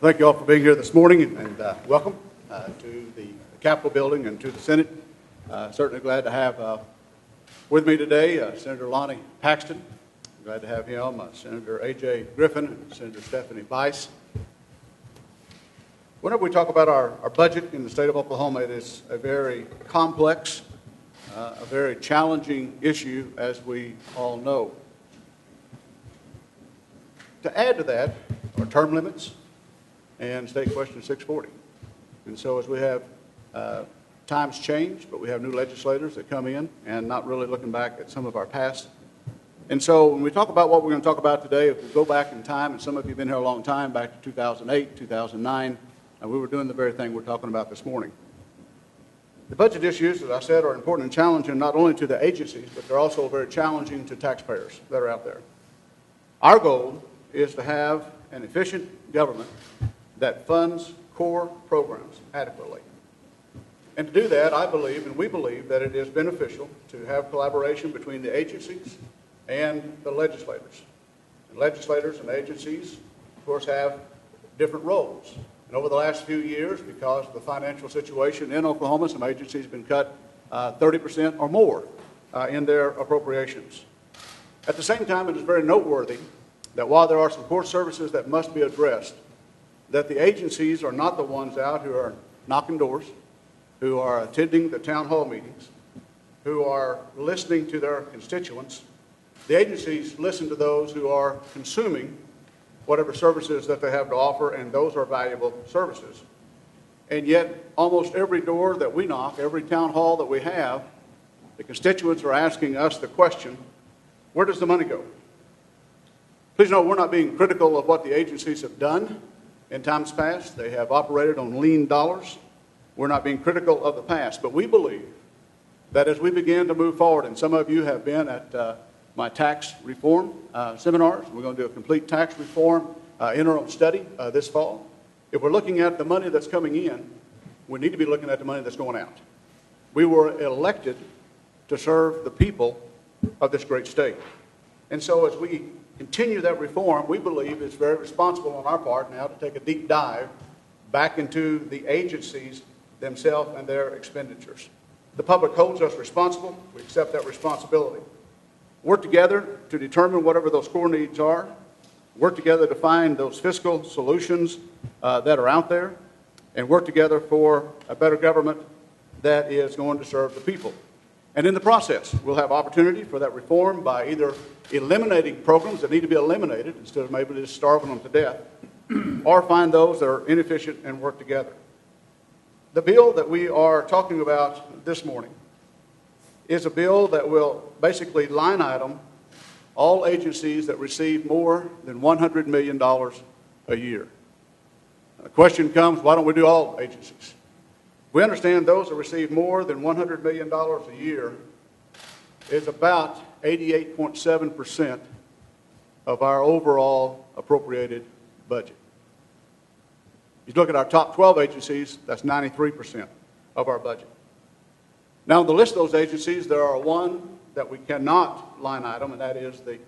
Thank you all for being here this morning, and welcome to the Capitol building and to the Senate. Certainly glad to have with me today Senator Lonnie Paxton. Glad to have him, Senator A.J. Griffin, and Senator Stephanie Bice. Whenever we talk about our budget in the state of Oklahoma, it is a very complex, a very challenging issue, as we all know. To add to that are term limits and State Question 640. And so as we have times change, but we have new legislators that come in and not really looking back at some of our past. And so when we talk about what we're going to talk about today, if we go back in time, and some of you have been here a long time, back to 2008, 2009, and we were doing the very thing we're talking about this morning. The budget issues, as I said, are important and challenging not only to the agencies, but they're also very challenging to taxpayers that are out there. Our goal is to have an efficient government that funds core programs adequately. And to do that, I believe, and we believe, that it is beneficial to have collaboration between the agencies and the legislators. And legislators and agencies, of course, have different roles. And over the last few years, because of the financial situation in Oklahoma, some agencies have been cut 30% or more in their appropriations. At the same time, it is very noteworthy that while there are some core services that must be addressed, that the agencies are not the ones out who are knocking doors, who are attending the town hall meetings, who are listening to their constituents. The agencies listen to those who are consuming whatever services that they have to offer, and those are valuable services. And yet, almost every door that we knock, every town hall that we have, the constituents are asking us the question, where does the money go? Please note, we're not being critical of what the agencies have done in times past. They have operated on lean dollars. We're not being critical of the past, but we believe that as we begin to move forward, and some of you have been at my tax reform seminars, we're going to do a complete tax reform interim study this fall. If we're looking at the money that's coming in, we need to be looking at the money that's going out. We were elected to serve the people of this great state. And so as we continue that reform, we believe it's very responsible on our part now to take a deep dive back into the agencies themselves and their expenditures. The public holds us responsible. We accept that responsibility. Work together to determine whatever those core needs are. Work together to find those fiscal solutions that are out there. And work together for a better government that is going to serve the people. And in the process, we'll have opportunity for that reform by either eliminating programs that need to be eliminated instead of maybe just starving them to death, or find those that are inefficient and work together. The bill that we are talking about this morning is a bill that will basically line item all agencies that receive more than $100 million a year. The question comes, why don't we do all agencies? We understand those that receive more than $100 million a year is about 88.7% of our overall appropriated budget. If you look at our top 12 agencies, that's 93% of our budget. Now, on the list of those agencies, there are one that we cannot line item, and that is the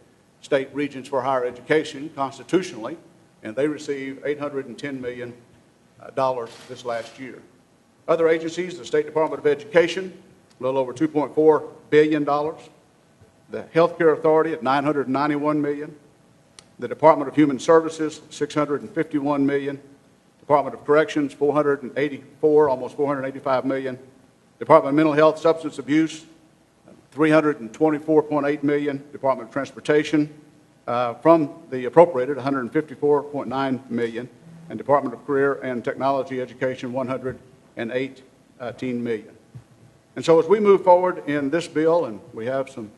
State Regents for Higher Education constitutionally, and they received $810 million this last year. Other agencies, the State Department of Education, a little over $2.4 billion. The Health Care Authority at $991 million. The Department of Human Services, $651 million. Department of Corrections, almost $485 million. Department of Mental Health, Substance Abuse, $324.8 million. Department of Transportation, from the appropriated, $154.9 million. And Department of Career and Technology Education, $118 million. And so as we move forward in this bill, and we have some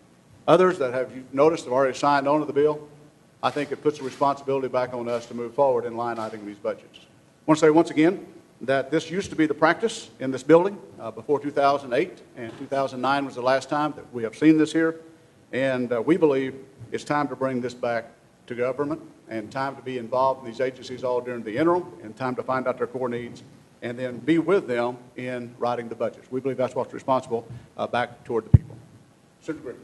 others that have noticed have already signed on to the bill, I think it puts the responsibility back on us to move forward in line iteming these budgets. I want to say once again that this used to be the practice in this building before 2008, and 2009 was the last time that we have seen this here. And we believe it's time to bring this back to government, and time to be involved in these agencies all during the interim, and time to find out their core needs, and then be with them in writing the budgets. We believe that's what's responsible back toward the people. Senator Griffin.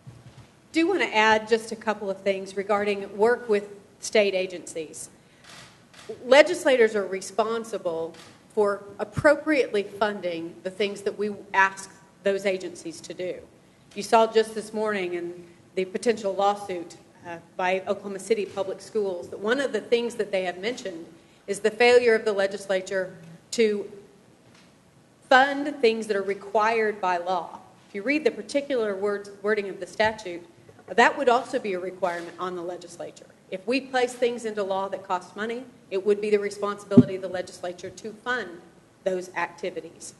I do want to add just a couple of things regarding work with state agencies. Legislators are responsible for appropriately funding the things that we ask those agencies to do. You saw just this morning in the potential lawsuit by Oklahoma City Public Schools that one of the things that they have mentioned is the failure of the legislature to fund things that are required by law. If you read the particular wording of the statute, that would also be a requirement on the legislature. If we place things into law that cost money, it would be the responsibility of the legislature to fund those activities.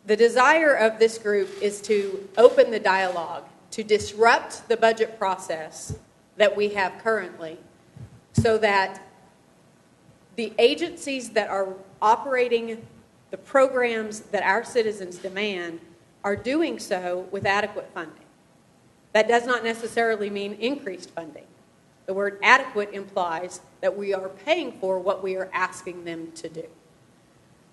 The desire of this group is to open the dialogue, to disrupt the budget process that we have currently, so that the agencies that are operating the programs that our citizens demand are doing so with adequate funding. That does not necessarily mean increased funding. The word adequate implies that we are paying for what we are asking them to do.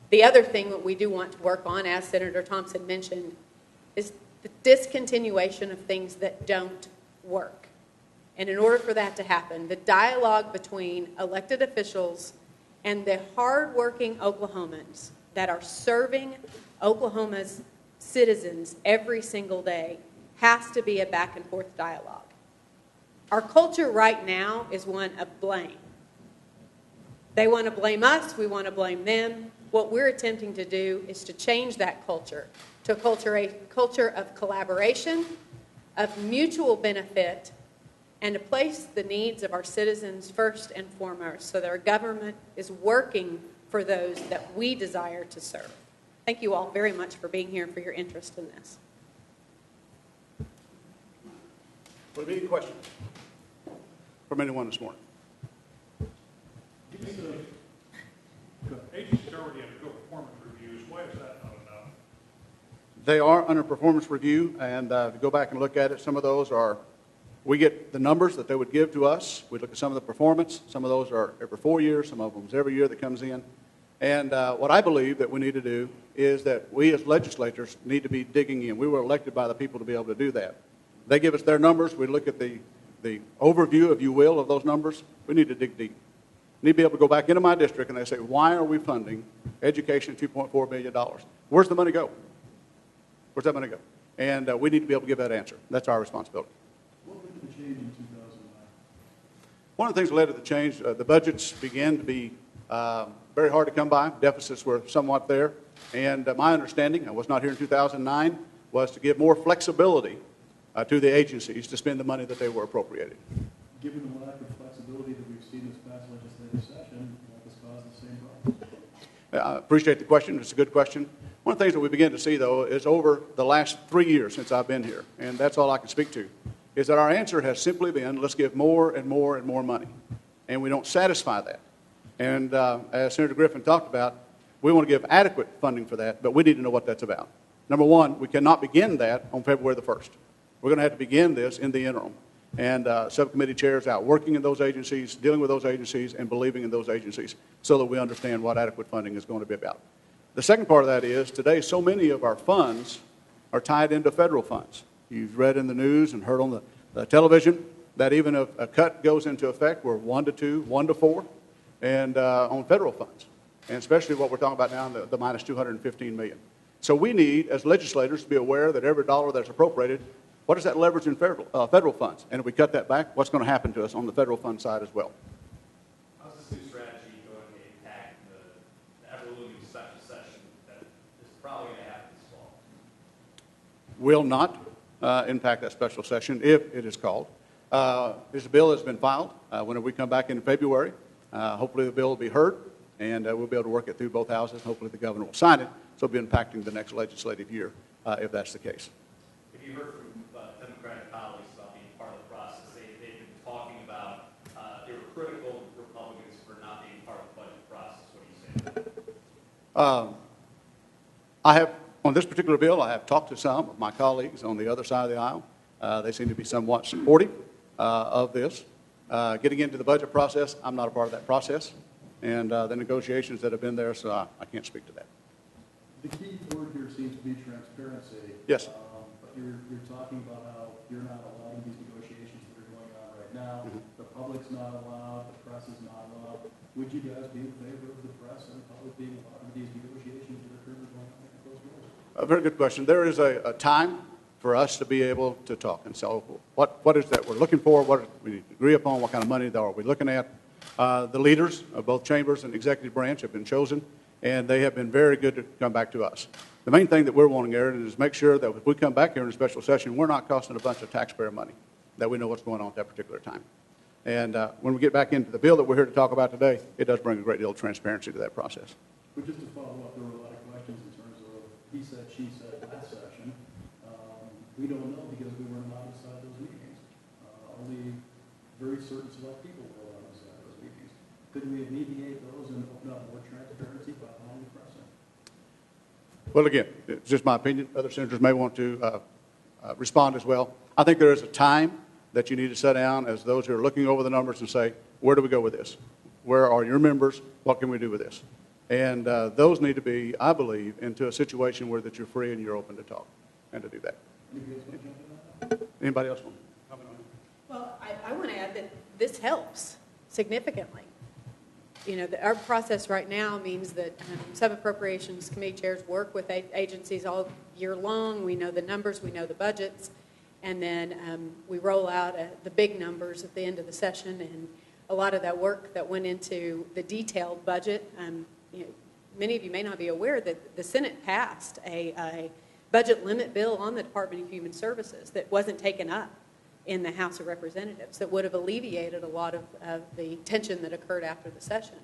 The other thing that we do want to work on, as Senator Thompson mentioned, is the discontinuation of things that don't work. And in order for that to happen, the dialogue between elected officials and the hardworking Oklahomans that are serving Oklahoma's citizens every single day has to be a back and forth dialogue. Our culture right now is one of blame. They want to blame us, we want to blame them. What we're attempting to do is to change that culture to a culture of collaboration, of mutual benefit, and to place the needs of our citizens first and foremost so that our government is working for those that we desire to serve. Thank you all very much for being here and for your interest in this. Will there be any questions from anyone this morning? Agencies already undergo performance reviews. Why is that not enough? They are under performance review, and if you go back and look at it, some of those are, we get the numbers that they would give to us. We look at some of the performance. Some of those are every 4 years. Some of them is every year that comes in. And what I believe that we need to do is that we as legislators need to be digging in. We were elected by the people to be able to do that. They give us their numbers. We look at the overview, if you will, of those numbers. We need to dig deep. We need to be able to go back into my district and they say, why are we funding education $2.4 billion? Where's the money go? Where's that money go? And we need to be able to give that answer. That's our responsibility. What led to the change in 2009? One of the things that led to the change, the budgets began to be very hard to come by. Deficits were somewhat there. And my understanding, I was not here in 2009, was to give more flexibility to the agencies to spend the money that they were appropriated. Given the lack of flexibility that we've seen this past legislative session, won't this cause the same problem? I appreciate the question. It's a good question. One of the things that we begin to see, though, is over the last 3 years since I've been here, and that's all I can speak to, is that our answer has simply been, let's give more and more and more money. And we don't satisfy that. And as Senator Griffin talked about, we want to give adequate funding for that, but we need to know what that's about. Number one, we cannot begin that on February the 1st. We're going to have to begin this in the interim. And subcommittee chairs out working in those agencies, dealing with those agencies, and believing in those agencies so that we understand what adequate funding is going to be about. The second part of that is today so many of our funds are tied into federal funds. You've read in the news and heard on the television that even if a cut goes into effect, we're 1 to 2, 1 to 4, and on federal funds. And especially what we're talking about now, the minus $215 million. So we need, as legislators, to be aware that every dollar that's appropriated, what is that leverage in federal funds? And if we cut that back, what's going to happen to us on the federal fund side as well? How's this new strategy going to impact the ever-looming special session that is probably going to happen this fall? Will not impact that special session if it is called. This bill has been filed. When we come back in February, hopefully the bill will be heard, and we'll be able to work it through both houses. Hopefully the governor will sign it, so it'll be impacting the next legislative year if that's the case. Have you heard from Democratic colleagues about being part of the process? They've been talking about, they were critical of Republicans for not being part of the budget process. What do you say? I have, on this particular bill, I have talked to some of my colleagues on the other side of the aisle. They seem to be somewhat supportive of this. Getting into the budget process, I'm not a part of that process. And the negotiations that have been there, so I can't speak to that. The key word here seems to be transparency. Yes. But you're talking about how you're not allowed in these negotiations that are going on right now. The public's not allowed, the press is not allowed. Would you guys be in favor of the press and the public being allowed in these negotiations that are currently going on at those doors? A very good question. There is a time for us to be able to talk. And so what is that we're looking for? What do we agree upon? What kind of money are we looking at? The leaders of both chambers and executive branch have been chosen, and they have been very good to come back to us. The main thing that we're wanting, Aaron, is make sure that if we come back here in a special session, we're not costing a bunch of taxpayer money, that we know what's going on at that particular time. And when we get back into the bill that we're here to talk about today, it does bring a great deal of transparency to that process. But just to follow up, there were a lot of questions in terms of he said, she said last session. We don't know because we weren't allowed inside those meetings. Only very certain select people were allowed inside those meetings. Could we alleviate those and open up more transparency by allowing the press in? Well, again, it's just my opinion. Other senators may want to respond as well. I think there is a time that you need to sit down as those who are looking over the numbers and say, where do we go with this? Where are your members? What can we do with this? And those need to be, I believe, into a situation where that you're free and you're open to talk and to do that. Anybody else want to comment on it? Well, I want to add that this helps significantly. You know, our process right now means that sub-appropriations committee chairs work with agencies all year long. We know the numbers, we know the budgets, and then we roll out the big numbers at the end of the session. And a lot of that work that went into the detailed budget, you know, many of you may not be aware that the Senate passed a budget limit bill on the Department of Human Services that wasn't taken up in the House of Representatives that would have alleviated a lot of the tension that occurred after the session.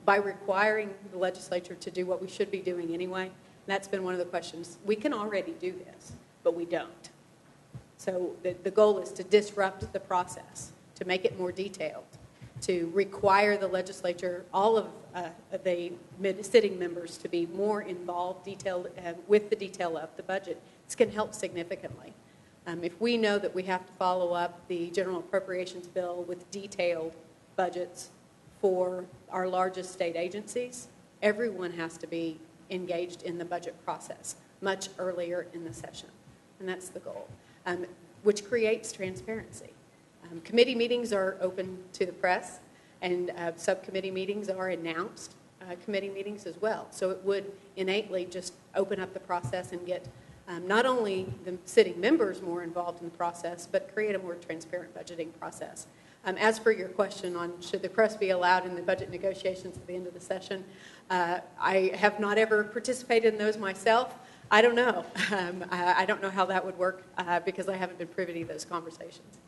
By requiring the legislature to do what we should be doing anyway, that's been one of the questions. We can already do this, but we don't. So the goal is to disrupt the process, to make it more detailed, to require the legislature, all of the sitting members to be more involved, detailed with the detail of the budget. This can help significantly. If we know that we have to follow up the general appropriations bill with detailed budgets for our largest state agencies, everyone has to be engaged in the budget process much earlier in the session. And that's the goal, which creates transparency. Committee meetings are open to the press, and subcommittee meetings are announced committee meetings as well. So it would innately just open up the process and get not only the sitting members more involved in the process, but create a more transparent budgeting process. As for your question on should the press be allowed in the budget negotiations at the end of the session, I have not ever participated in those myself. I don't know. I don't know how that would work because I haven't been privy to those conversations.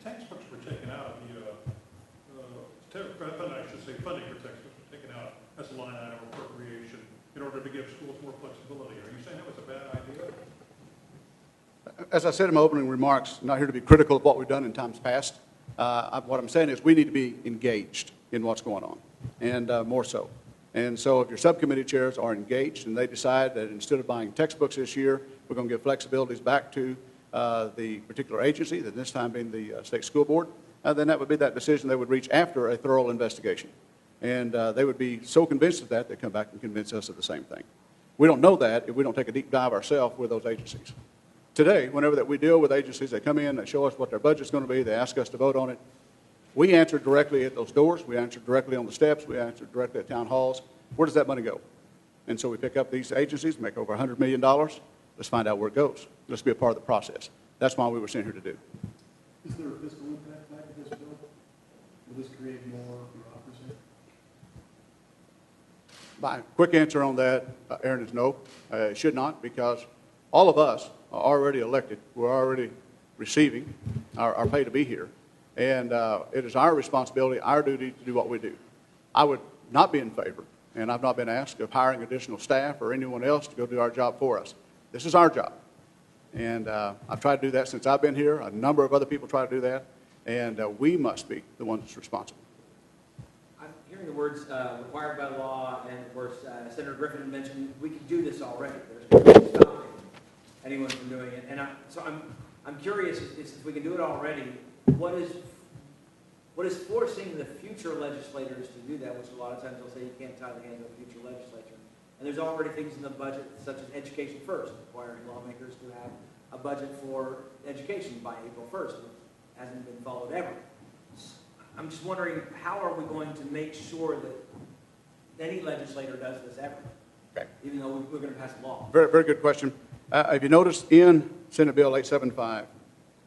Textbooks were taken out of I should say funding for textbooks was taken out as a line item appropriation in order to give schools more flexibility. Are you saying that was a bad idea? As I said in my opening remarks, I'm not here to be critical of what we've done in times past. What I'm saying is we need to be engaged in what's going on, and more so. And so if your subcommittee chairs are engaged and they decide that instead of buying textbooks this year, we're going to give flexibilities back to the particular agency, that this time being the state school board, then that would be that decision they would reach after a thorough investigation. And they would be so convinced of that, they'd come back and convince us of the same thing. We don't know that if we don't take a deep dive ourselves with those agencies. Today, whenever that we deal with agencies, they come in, they show us what their budget's going to be, they ask us to vote on it. We answer directly at those doors, we answer directly on the steps, we answer directly at town halls. Where does that money go? And so we pick up these agencies, make over $100 million. Let's find out where it goes. Let's be a part of the process. That's why we were sent here to do. Is there a fiscal impact back to this bill? Will this create more bureaucracy? My quick answer on that, Aaron, is no. It should not, because all of us are already elected. We're already receiving our pay to be here. And it is our responsibility, our duty to do what we do. I would not be in favor, and I've not been asked, of hiring additional staff or anyone else to go do our job for us. This is our job. And I've tried to do that since I've been here. A number of other people try to do that. And we must be the ones that's responsible. I'm hearing the words required by law, and of course, Senator Griffin mentioned we could do this already. There's nothing stopping anyone from doing it. And I'm curious, if we can do it already, what is forcing the future legislators to do that, which a lot of times they'll say you can't tie the hands of the future legislature. And there's already things in the budget, such as Education First, requiring lawmakers to have a budget for education by April 1st. hasn't been followed ever. I'm just wondering, how are we going to make sure that any legislator does this ever? Okay. Even though we're going to pass a law. Very, very good question. If you notice in Senate Bill 875,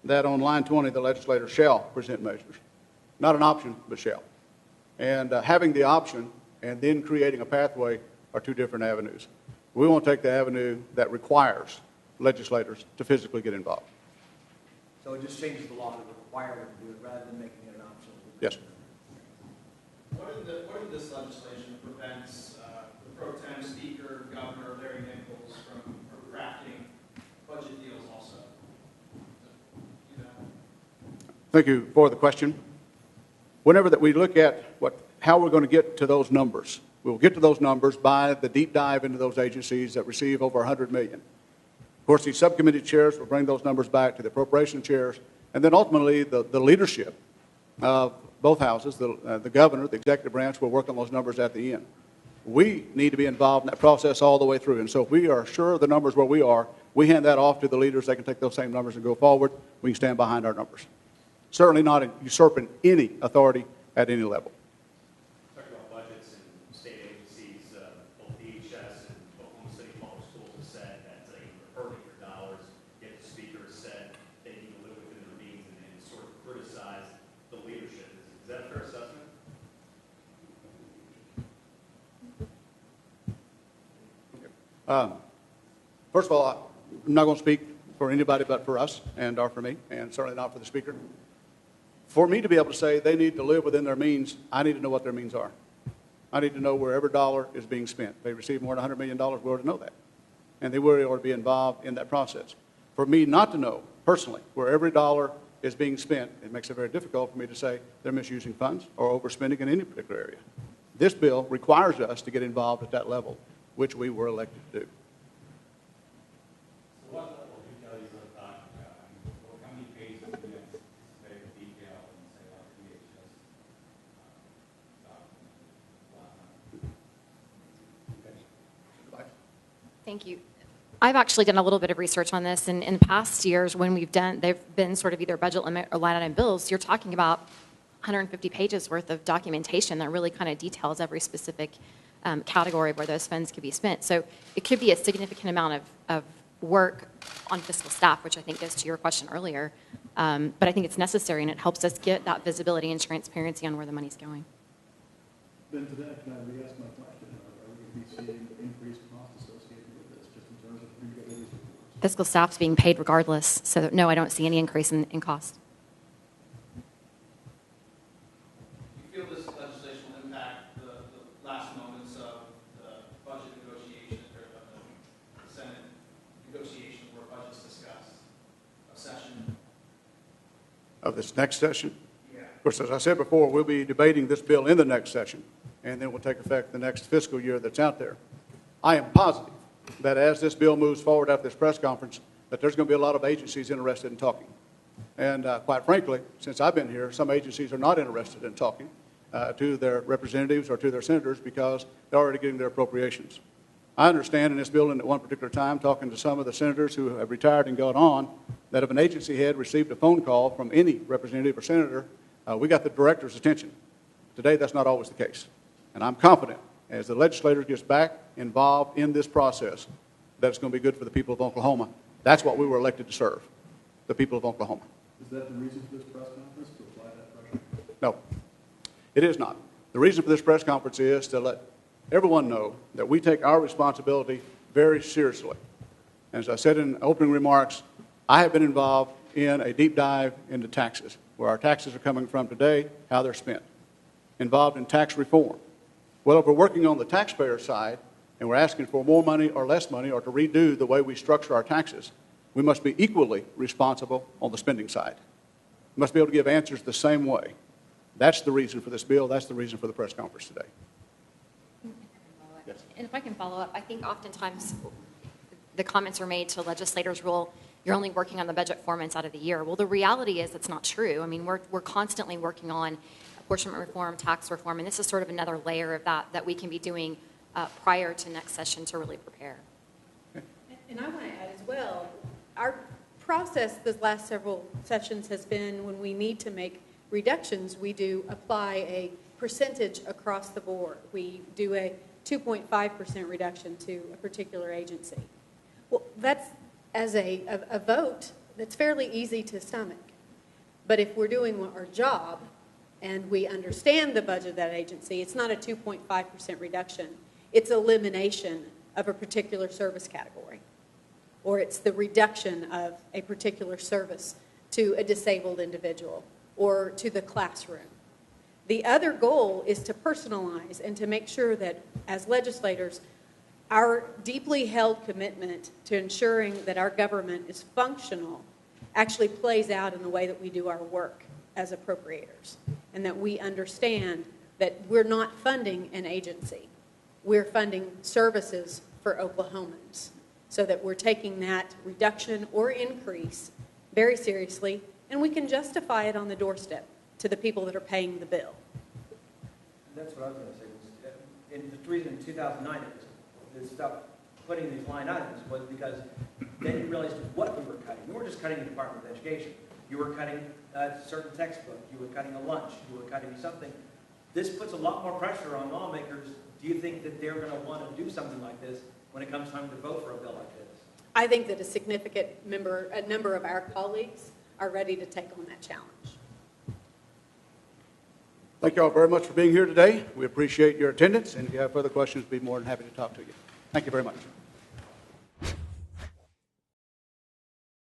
that on line 20, the legislator shall present measures. Not an option, but shall. And having the option and then creating a pathway are two different avenues. We want to take the avenue that requires legislators to physically get involved. So it just changes the law to require them to do it rather than making it an option. Yes. What in this legislation prevents the pro tem speaker, Governor Larry Nichols from crafting budget deals also? You know? Thank you for the question. Whenever that we look at how we're going to get to those numbers, we'll get to those numbers by the deep dive into those agencies that receive over $100 million. Of course, these subcommittee chairs will bring those numbers back to the appropriation chairs, and then ultimately the leadership of both houses, the governor, the executive branch, will work on those numbers at the end. We need to be involved in that process all the way through, and so if we are sure of the numbers where we are, we hand that off to the leaders. They can take those same numbers and go forward. We can stand behind our numbers. Certainly not usurping any authority at any level. Talking about budgets and state agencies, both DHS and Oklahoma City Public Schools have said that they're hurting for dollars, yet the speaker has said they need to live within their means and sort of criticize the leadership. Is that a fair assessment? First of all, I'm not going to speak for anybody but for us or for me, and certainly not for the speaker. For me to be able to say they need to live within their means, I need to know what their means are. I need to know where every dollar is being spent. They receive more than $100 million, we ought to know that. And they really ought to be involved in that process. For me not to know, personally, where every dollar is being spent, it makes it very difficult for me to say they're misusing funds or overspending in any particular area. This bill requires us to get involved at that level, which we were elected to do. So what level of detail is the talking about? I mean, how many pages do you anticipate of detail in, say, like DHS document? Thank you. I've actually done a little bit of research on this, and in past years when they've been sort of either budget limit or line item bills, you're talking about 150 pages worth of documentation that really kind of details every specific category where those funds could be spent. So it could be a significant amount of work on fiscal staff, which I think goes to your question earlier. But I think it's necessary, and it helps us get that visibility and transparency on where the money's going. Then to that, can I re-ask my question? Are we going to be seeing increased costs associated with this, just in terms of who you get these reports? Fiscal staff's being paid regardless, so no, I don't see any increase in cost. Do you feel this legislation will impact the last moments of the budget negotiation, or the Senate negotiation where budget's discussed, a session? Of this next session? Yeah. Of course, as I said before, we'll be debating this bill in the next session, and then it will take effect the next fiscal year that's out there. I am positive that as this bill moves forward after this press conference, that there's going to be a lot of agencies interested in talking. And quite frankly, since I've been here, some agencies are not interested in talking to their representatives or to their senators because they're already getting their appropriations. I understand in this building at one particular time, talking to some of the senators who have retired and gone on, that if an agency head received a phone call from any representative or senator, we got the director's attention. Today, that's not always the case. And I'm confident, as the legislator gets back involved in this process, that it's going to be good for the people of Oklahoma. That's what we were elected to serve, the people of Oklahoma. Is that the reason for this press conference, to apply that pressure? No, it is not. The reason for this press conference is to let everyone know that we take our responsibility very seriously. As I said in opening remarks, I have been involved in a deep dive into taxes, where our taxes are coming from today, how they're spent. Involved in tax reform. Well, if we're working on the taxpayer side, and we're asking for more money or less money or to redo the way we structure our taxes, we must be equally responsible on the spending side. We must be able to give answers the same way. That's the reason for this bill. That's the reason for the press conference today. Yes. And if I can follow up, I think oftentimes the comments are made to legislators, well, you're only working on the budget 4 months out of the year. Well, the reality is that's not true. I mean, we're constantly working on apportionment reform, tax reform, and this is sort of another layer of that we can be doing prior to next session to really prepare. And I want to add as well, our process the last several sessions has been when we need to make reductions, we do apply a percentage across the board. We do a 2.5% reduction to a particular agency. Well, that's, as a vote, that's fairly easy to stomach. But if we're doing our job and we understand the budget of that agency, it's not a 2.5% reduction. It's elimination of a particular service category, or it's the reduction of a particular service to a disabled individual or to the classroom. The other goal is to personalize and to make sure that as legislators, our deeply held commitment to ensuring that our government is functional actually plays out in the way that we do our work as appropriators, and that we understand that we're not funding an agency. We're funding services for Oklahomans, so that we're taking that reduction or increase very seriously, and we can justify it on the doorstep to the people that are paying the bill. That's what I was going to say. And the reason in 2009 it stopped putting these line items was because then you realized what you were cutting. You weren't just cutting the Department of Education. You were cutting a certain textbook. You were cutting a lunch. You were cutting something. This puts a lot more pressure on lawmakers. Do you think that they're going to want to do something like this when it comes time to vote for a bill like this? I think that a significant number of our colleagues are ready to take on that challenge. Thank you all very much for being here today. We appreciate your attendance, and if you have further questions, we'd be more than happy to talk to you. Thank you very much.